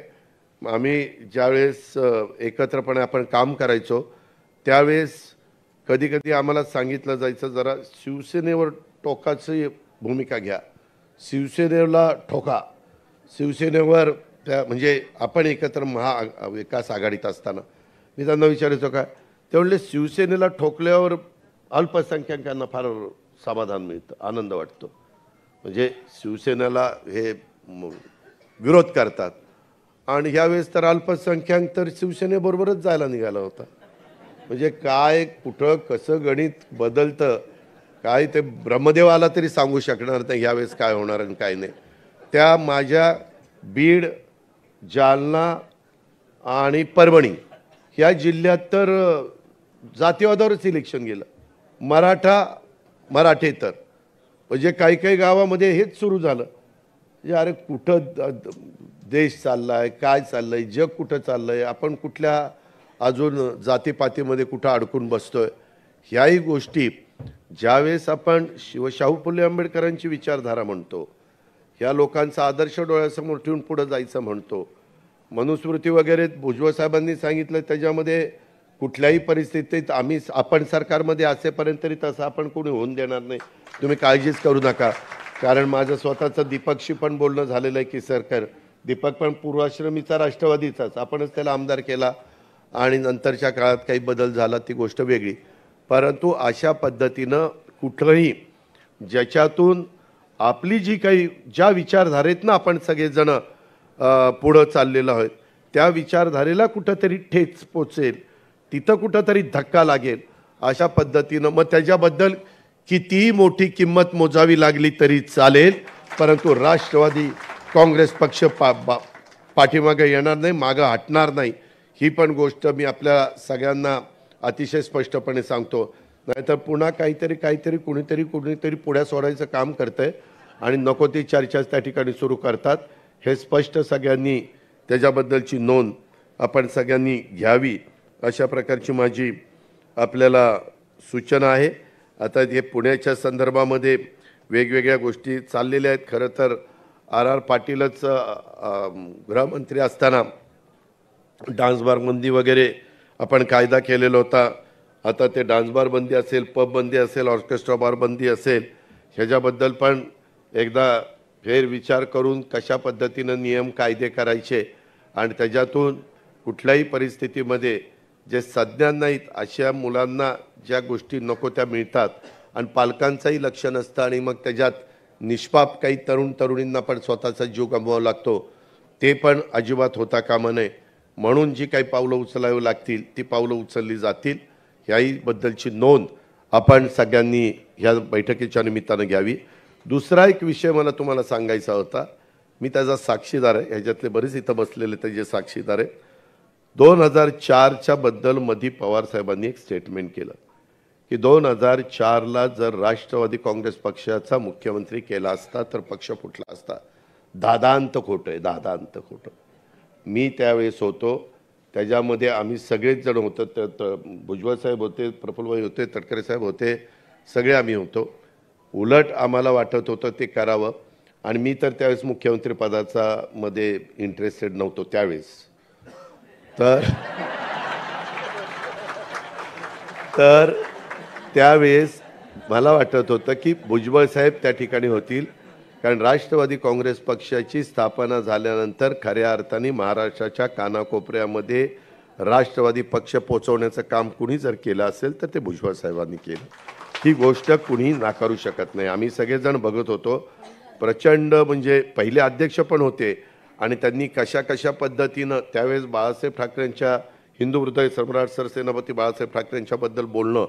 आम्ही ज्यावेळेस एकत्रपणे आपण काम करायचो त्यावेळेस कधी कधी आम्हाला सांगितलं जायचं, जरा शिवसेनेवर टोकाची भूमिका घ्या, शिवसेनेला ठोका, शिवसेनेवर त्या म्हणजे आपण एकत्र महाविकास आघाडीत असताना मी त्यांना विचारायचो काय, ते म्हणले शिवसेनेला ठोकल्यावर अल्पसंख्याकांना फार समाधान मिळतं, आनंद वाटतो. म्हणजे शिवसेनेला हे विरोध करतात आणि ह्यावेळेस तर अल्पसंख्याक तर शिवसेनेबरोबरच जायला निघाला होता. म्हणजे काय कुठं कसं गणित बदलतं काय ते ब्रह्मदेव आला तरी सांगू शकणार नाही ह्यावेळेस काय होणार आणि काय नाही. त्या माझ्या बीड, जालना आणि परभणी ह्या जिल्ह्यात तर जातीवादावरच इलेक्शन गेलं. मराठेतर म्हणजे काही काही गावामध्ये हेच सुरू झालं. म्हणजे अरे कुठं देश चाललाय, काय चाललंय, जग कुठं चाललंय, आपण कुठल्या अजून जातीपातीमध्ये कुठं अडकून बसतोय. ह्याही गोष्टी ज्यावेळेस आपण शाहू फुले आंबेडकरांची विचारधारा म्हणतो, ह्या लोकांचा आदर्श डोळ्यासमोर ठेवून पुढे जायचं म्हणतो, मनुस्मृती वगैरे भुजबळ साहेबांनी सांगितलं, त्याच्यामध्ये कुठल्याही परिस्थितीत आपण सरकारमध्ये असेपर्यंत तरी तसं आपण कोणी होऊन देणार नाही, तुम्ही काळजीच करू नका. कारण माझं स्वतःचं दीपकशी पण बोलणं झालेलं आहे की सरकार, दीपक पण पूर्वाश्रमीचा राष्ट्रवादीचाच, आपणच त्याला आमदार केला आणि नंतरच्या काळात काही बदल झाला ती गोष्ट वेगळी. परंतु अशा पद्धतीनं कुठलंही ज्याच्यातून आपली जी काही ज्या विचारधारेतनं आपण सगळेजण पुढं चाललेलो आहोत त्या विचारधारेला कुठंतरी ठेच पोचेल, तिथं कुठंतरी धक्का लागेल अशा पद्धतीनं मग त्याच्याबद्दल कितीही मोठी किंमत मोजावी लागली तरी चालेल, परंतु राष्ट्रवादी काँग्रेस पक्ष पाठीमागे येणार नाही, मागं हटणार नाही. ही पण गोष्ट मी आपल्या सगळ्यांना अतिशय स्पष्टपणे सांगतो. नाहीतर पुन्हा काहीतरी कुणीतरी पुढ्या सोडायचं काम करतंय आणि नको ती चर्चा त्या ठिकाणी सुरू करतात. हे स्पष्ट सगळ्यांनी त्याच्याबद्दलची नोंद आपण सगळ्यांनी घ्यावी अशा प्रकारची माझी आपल्याला सूचना आहे. आता हे पुण्याच्या संदर्भामध्ये वेगवेगळ्या गोष्टी चाललेल्या आहेत. खरं तर आर पाटीलच गृहमंत्री असताना डान्स बार बंदी वगैरे आपण कायदा केलेला होता. आता ते डान्स बार बंदी असेल, पब बंदी असेल, ऑर्केस्ट्रा बार बंदी असेल, ह्याच्याबद्दल पण एकदा फेरविचार करून कशा पद्धतीनं नियम कायदे करायचे आणि त्याच्यातून कुठल्याही परिस्थितीमध्ये जे सज्ञान नाहीत अशा मुलांना ज्या गोष्टी नको त्या मिळतात आणि पालकांचंही लक्ष नसतं आणि मग त्याच्यात निष्पाप काही तरुणींना पण स्वतःचा जीव गमवावा लागतो, ते पण अजिबात होता कामा नये. म्हणून जी काही पावलं उचलावी लागतील ती पावलं उचलली जातील, ह्याही बद्दलची नोंद आपण सगळ्यांनी ह्या बैठकीच्या निमित्तानं घ्यावी. दुसरा एक विषय मला तुम्हाला सांगायचा होता, मी त्याचा साक्षीदार आहे, ह्याच्यातले बरेच इथं बसलेले त्याचे साक्षीदार आहे. 2004च्या बद्दल मधी पवार साहेबांनी एक स्टेटमेंट केलं की 2004ला जर राष्ट्रवादी काँग्रेस पक्षाचा मुख्यमंत्री केला असता तर पक्ष फुटला असता. दादांत खोटं आहे, दादांत खोटं. मी त्यावेळेस होतो, त्याच्यामध्ये आम्ही सगळेच जण होतो, भुजबळ साहेब होते, प्रफुल्लभाई होते, तटकरे साहेब होते, सगळे आम्ही होतो. उलट आम्हाला वाटत होतं ते करावं आणि मी तर त्यावेळेस मुख्यमंत्री पदाचा मध्ये इंटरेस्टेड नव्हतो त्यावेळेस. तर त्यावेळेस मला वाटत होतं की भुजबळ साहेब त्या ठिकाणी होतील, कारण राष्ट्रवादी काँग्रेस पक्षाची स्थापना झाल्यानंतर खऱ्या अर्थाने महाराष्ट्राच्या कानाकोपऱ्यामध्ये राष्ट्रवादी पक्ष पोचवण्याचं काम कुणी जर केलं असेल तर ते भुजबळ साहेबांनी केलं. ही गोष्ट कुणी नाकारू शकत नाही. आम्ही सगळेजण बघत होतो, प्रचंड म्हणजे पहिले अध्यक्ष पण होते आणि त्यांनी कशा पद्धतीनं त्यावेळेस बाळासाहेब ठाकरेंच्या हिंदू हृदय सम्राट सरसेनापती बाळासाहेब ठाकरेंच्याबद्दल बोलणं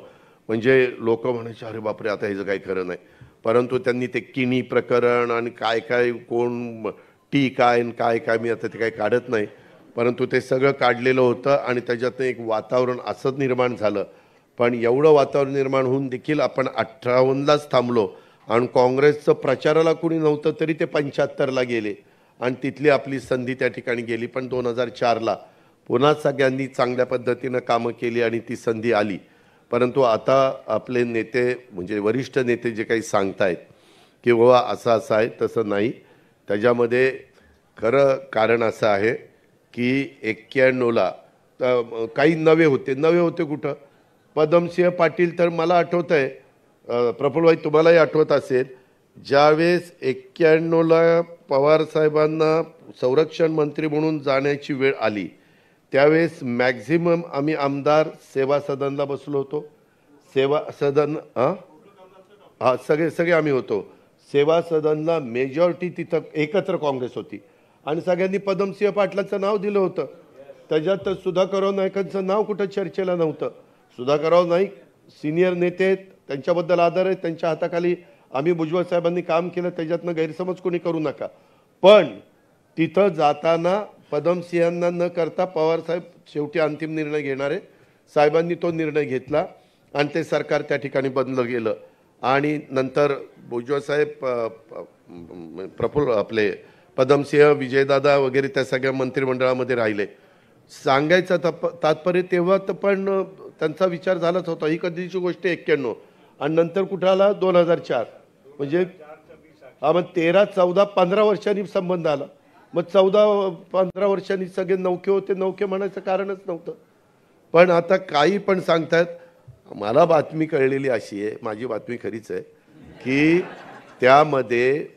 म्हणजे लोक म्हणायचे अरे बापरे आता ह्याचं काही खरं नाही. परंतु त्यांनी ते किणी प्रकरण आणि काय कोण टी काय मी आता ते काही काढत नाही, परंतु ते सगळं काढलेलं होतं आणि त्याच्यातनं एक वातावरण असंच निर्माण झालं. पण एवढं वातावरण निर्माण होऊन देखील आपण 58लाच थांबलो आणि काँग्रेसचं प्रचाराला कुणी नव्हतं तरी ते 75ला गेले आणि तिथली आपली संधी त्या ठिकाणी गेली. पण 2004ला पुन्हा सगळ्यांनी चांगल्या पद्धतीनं कामं केली आणि ती संधी आली. परंतु आता आपले नेते म्हणजे वरिष्ठ नेते जे काही सांगतायत की बाबा असं आहे तसं नाही, त्याच्यामध्ये खरं कारण असं आहे की 91ला काही नवे होते कुठं, पदमसिंह पाटील तर मला आठवत आहे, प्रफुल्लभाई तुम्हालाही आठवत असेल, ज्यावेळेस 91ला पवार साहेबांना संरक्षण मंत्री म्हणून जाण्याची वेळ आली त्यावेळेस मॅक्झिमम आम्ही आमदार सेवा सदनला बसलो होतो. सेवा सदन हा सगळे सगळे आम्ही होतो. सेवा सदनला मेजॉरिटी तिथं एकत्र काँग्रेस होती आणि सगळ्यांनी पद्मसिंह पाटलांचं नाव दिलं होतं. त्याच्यात सुधाकरराव नाईकांचं नाव कुठं चर्चेला नव्हतं. सुधाकरराव नाईक सिनियर नेते आहेत, त्यांच्याबद्दल आदर आहे. त्यांच्या हाताखाली आम्ही भुजबळ साहेबांनी काम केलं, त्याच्यातनं गैरसमज कोणी करू नका. पण तिथं जाताना पद्मसिंहांना न करता पवारसाहेब शेवटी अंतिम निर्णय घेणारे साहेबांनी तो निर्णय घेतला आणि ते सरकार त्या ठिकाणी बदललं गेलं. आणि नंतर भुजबळ साहेब प्रफुल्ल आपले पद्मसिंह विजयदादा वगैरे त्या सगळ्या मंत्रिमंडळामध्ये राहिले. सांगायचं तात्पर्य तेव्हा तर पण त्यांचा विचार झालाच होता. ही कधीची गोष्ट 91 आणि नंतर कुठं आला 2004. म्हणजे हा मग 13, 14, 15 वर्षांनी संबंध आला. मग 14-15 वर्षांनी सगळे नौके होते. नौके म्हणायचं कारणच नव्हतं. पण आता काही पण सांगतात. मला बातमी कळलेली अशी आहे, माझी बातमी खरीच आहे, की त्यामध्ये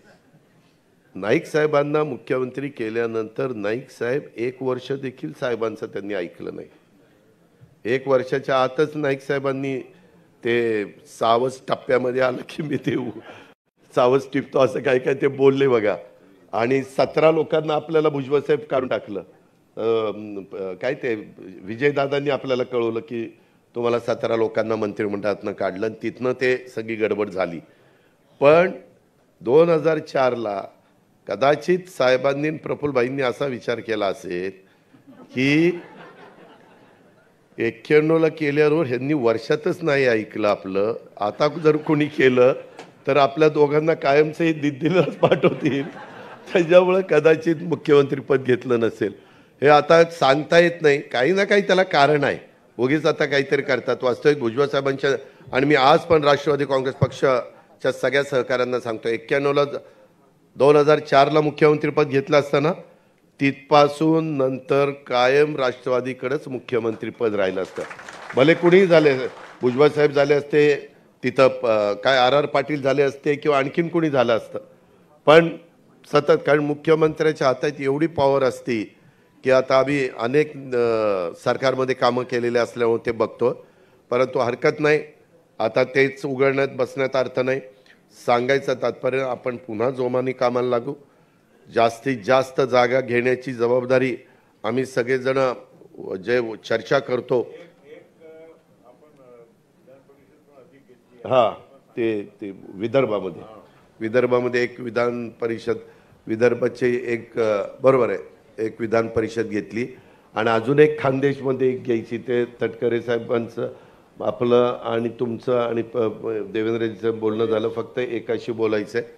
नाईक साहेबांना मुख्यमंत्री केल्यानंतर नाईक साहेब 1 वर्ष देखील साहेबांचं त्यांनी ऐकलं नाही. 1 वर्षाच्या आतच नाईक साहेबांनी ते सावज टप्प्यामध्ये आलं की मी ते सावज टिपतो असं काय काय ते बोलले बघा. आणि 17 लोकांना आपल्याला भुजबळ साहेब काढून टाकलं. काय ते विजयदादांनी आपल्याला कळवलं की तुम्हाला 17 लोकांना मंत्रिमंडळातनं काढलं. तिथनं ते सगळी गडबड झाली. पण 2004ला कदाचित साहेबांनी प्रफुल्लभाईंनी असा विचार केला असेल की 91ला केल्यावर ह्यांनी वर्षातच नाही ऐकलं आपलं, आता जर कोणी केलं तर आपल्या दोघांना कायमचंही दिल्लीलाच पाठवतील. त्याच्यामुळे कदाचित मुख्यमंत्रीपद घेतलं नसेल. हे आता सांगता येत नाही. काही ना काही त्याला कारण आहे. उगीच आता काहीतरी करतात. वास्तविक भुजबळ साहेबांच्या आणि मी आज पण राष्ट्रवादी काँग्रेस पक्षाच्या सगळ्या सहकाऱ्यांना सांगतो, 91ला 2004ला मुख्यमंत्रीपद घेतलं असताना तिथपासून नंतर कायम राष्ट्रवादीकडेच मुख्यमंत्रीपद राहिलं असतं. भले कुणीही झाले, भुजबळ साहेब झाले असते, तिथं काय RR पाटील झाले असते किंवा आणखीन कुणी झालं असतं. पण सतत, कारण मुख्यमंत्र्याच्या हातात एवढी पॉवर असती की आता आम्ही अनेक सरकारमध्ये कामं केलेले असल्यामुळे ते बघतो. परंतु हरकत नाही, आता तेच उघडण्यात बसण्यात अर्थ नाही. सांगायचं तात्पर्य आपण पुन्हा जोमाने कामाला लागू. जास्तीत जास्त जागा घेण्याची जबाबदारी आम्ही सगळेजण जे चर्चा करतो. हां, ते विदर्भामध्ये एक विधान परिषद, विदर्भाचे एक बरोबर आहे, एक विधान परिषद घेतली आणि अजून एक खानदेशमध्ये एक घ्यायची. ते तटकरे साहेबांचं आपलं आणि तुमचं आणि देवेंद्रजीचं बोलणं झालं. फक्त एकाशी बोलायचं आहे.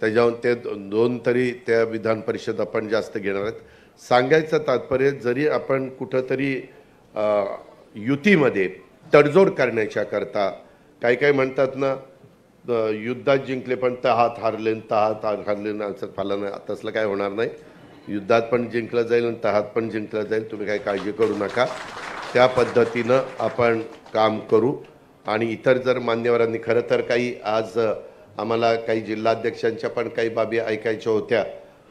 त्याच्यावर ते 2 तरी त्या विधान परिषद आपण जास्त घेणार आहेत. सांगायचं तात्पर्य, जरी आपण कुठंतरी युतीमध्ये तडजोड करण्याच्या करता काही काही म्हणतात ना, युद्धात जिंकले पण तहात हारले असं फाला नाही. तसलं काय होणार नाही. युद्धात पण जिंकलं जाईल आणि तहात पण जिंकलं जाईल. तुम्ही काही काळजी करू नका. त्या पद्धतीनं आपण काम करू. आणि इतर जर मान्यवरांनी खरं तर काही आज आम्हाला काही जिल्हाध्यक्षांच्या पण काही बाबी ऐकायच्या होत्या,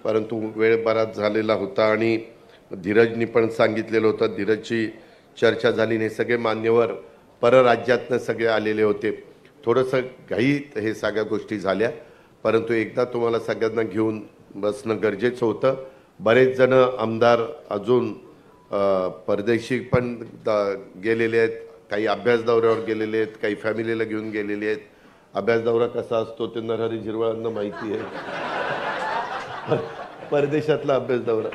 परंतु वेळ बराच झालेला होता आणि धीरजनी पण सांगितलेलं होतं, धीरजची चर्चा झाली नाही. सगळे मान्यवर परराज्यातनं सगळे आलेले होते. थोडंसं घाईत हे सगळ्या गोष्टी झाल्या. परंतु एकदा तुम्हाला सगळ्यांना घेऊन बसणं गरजेचं होतं. बरेच जण आमदार अजून परदेशी पण गेलेले आहेत, काही अभ्यास दौऱ्यावर गेलेले आहेत, काही फॅमिलीला घेऊन गेलेले आहेत. अभ्यास दौरा कसा असतो ते नरहरी झिरवाळांना माहिती आहे. परदेशातला अभ्यास दौरा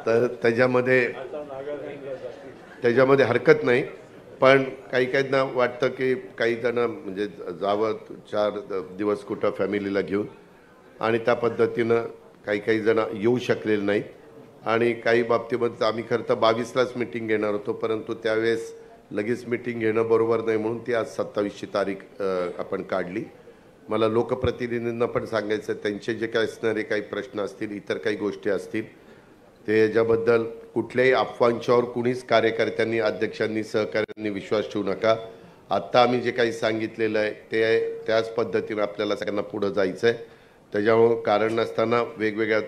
तर त्याच्यामध्ये हरकत नाही. पण काही काहींना वाटतं की काही जण म्हणजे जावं 4 दिवस कुठं फॅमिलीला घेऊन, आणि त्या पद्धतीनं काही जण येऊ शकलेले नाहीत. आणि काही बाबतीमध्ये आम्ही खरं तर 22लाच मीटिंग घेणार होतो, परंतु त्यावेळेस लगेच मीटिंग घेणं बरोबर नाही म्हणून ती आज 27ची तारीख आपण काढली. मला लोकप्रतिनिधींना पण सांगायचं, त्यांचे जे काही असणारे काही प्रश्न असतील, इतर काही गोष्टी असतील, ते याच्याबद्दल कुठल्याही अफवांच्यावर कुणीच कार्यकर्त्यांनी, अध्यक्षांनी, सहकाऱ्यांनी विश्वास ठेवू नका. आत्ता आम्ही जे काही सांगितलेलं आहे ते त्याच पद्धतीनं आपल्याला सगळ्यांना पुढं जायचं आहे. त्याच्यामुळं कारण नसताना वेगवेगळ्या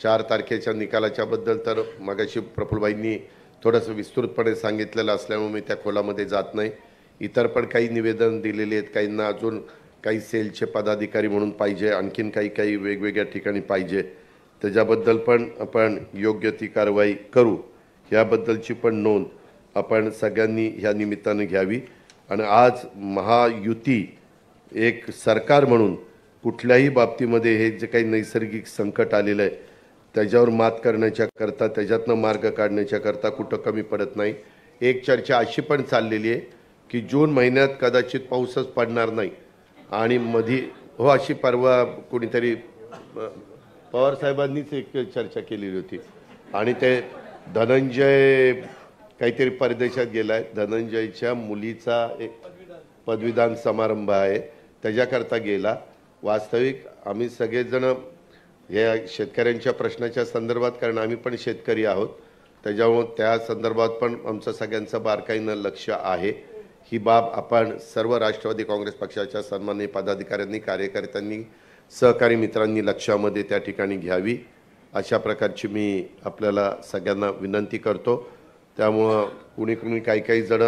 4 तारखेच्या निकालाच्या बद्दल तर मगाशी प्रफुल्लभाईंनी थोडंसं विस्तृतपणे सांगितलेलं असल्यामुळे मी त्या खोलामध्ये जात नाही. इतर पण काही निवेदन दिलेले आहेत, काहींना अजून काही सेलचे पदाधिकारी म्हणून पाहिजे, आणखीन काही वेगवेगळ्या ठिकाणी पाहिजे, त्याच्याबद्दल पण आपण योग्य ती कारवाई करू. याबद्दलची पण नोंद आपण सगळ्यांनी ह्या निमित्तानं घ्यावी. आणि आज महायुती एक सरकार म्हणून कुठल्याही बाबतीमध्ये हे जे काही नैसर्गिक संकट आलेलं आहे त्याच्यावर मात करण्याच्या करता, त्याच्यातनं मार्ग काढण्याच्या करता कुठं कमी पडत नाही. एक चर्चा अशी पण चाललेली आहे की जून महिन्यात कदाचित पाऊसच पडणार नाही आणि मधी अशी परवा कोणीतरी पवार साहेबांनीच एक चर्चा केलेली होती आणि ते धनंजय काहीतरी परदेशात गेलाय, धनंजयच्या मुलीचा एक पदवीदान समारंभ आहे, त्याच्याकरता गेला. वास्तविक आम्ही सगळेजण या शेतकऱ्यांच्या प्रश्नाच्या संदर्भात, कारण आम्ही पण शेतकरी आहोत, त्याच्यामुळे त्या संदर्भात पण आमचं सगळ्यांचं बारकाईनं लक्ष आहे. ही बाब आपण सर्व राष्ट्रवादी काँग्रेस पक्षाच्या सन्माननीय पदाधिकाऱ्यांनी, कार्यकर्त्यांनी, सहकारी मित्रांनी लक्षामध्ये त्या ठिकाणी घ्यावी, अशा प्रकारची मी आपल्याला सगळ्यांना विनंती करतो. त्यामुळं कुणी काही जण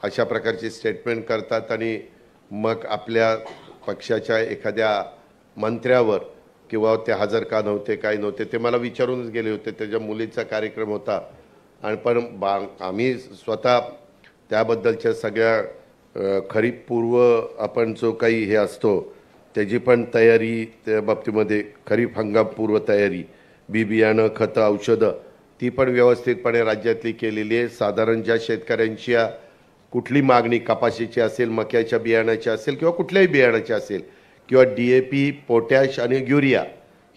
अशा प्रकारची स्टेटमेंट करतात आणि मग आपल्या पक्षाच्या एखाद्या मंत्र्यावर किंवा ते हजर का नव्हते, काय नव्हते, ते मला विचारूनच गेले होते. त्याच्या मुलीचा कार्यक्रम होता आणि पण आम्ही स्वतः त्याबद्दलच्या सगळ्या खरीपपूर्व आपण जो काही हे असतो त्याची पण तयारी, त्या बाबतीमध्ये खरीप हंगामपूर्व तयारी, बी बियाणं, खतं, औषधं, ती पण व्यवस्थितपणे राज्यातली केलेली आहे. साधारण ज्या शेतकऱ्यांची कुठली मागणी कपाशीची असेल, मक्याच्या बियाण्याची असेल किंवा कुठल्याही बियाण्याची असेल, किंवा DAP, पोटॅश आणि युरिया,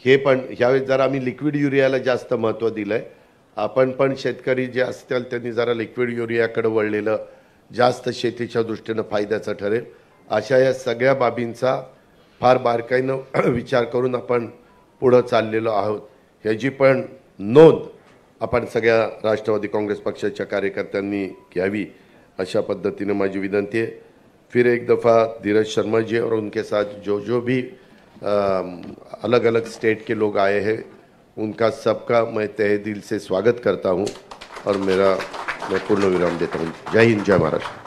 हे पण ह्यावेळेस जरा आम्ही लिक्विड युरियाला जास्त महत्त्व दिलं आहे. आपण पण शेतकरी जे असतील त्यांनी जरा लिक्विड युरियाकडे वळलेलं जास्त शेतीच्या दृष्टीनं फायद्याचं ठरेल. अशा या सगळ्या बाबींचा फार बारकाईनं विचार करून आपण पुढं चाललेलो आहोत. ह्याची पण नोंद आपण सगळ्या राष्ट्रवादी काँग्रेस पक्षाच्या कार्यकर्त्यांनी घ्यावी, अशा पद्धतीने माझी विनंती है. फिर एक दफ़ा धीरज शर्मा जी और उनके साथ जो भी अलग अलग स्टेट के लोग आए हैं, उनका सबका मैं तहे दिल से स्वागत करता हूं और मैं पूर्ण विराम देता हूं. जय हिंद, जय महाराष्ट्र.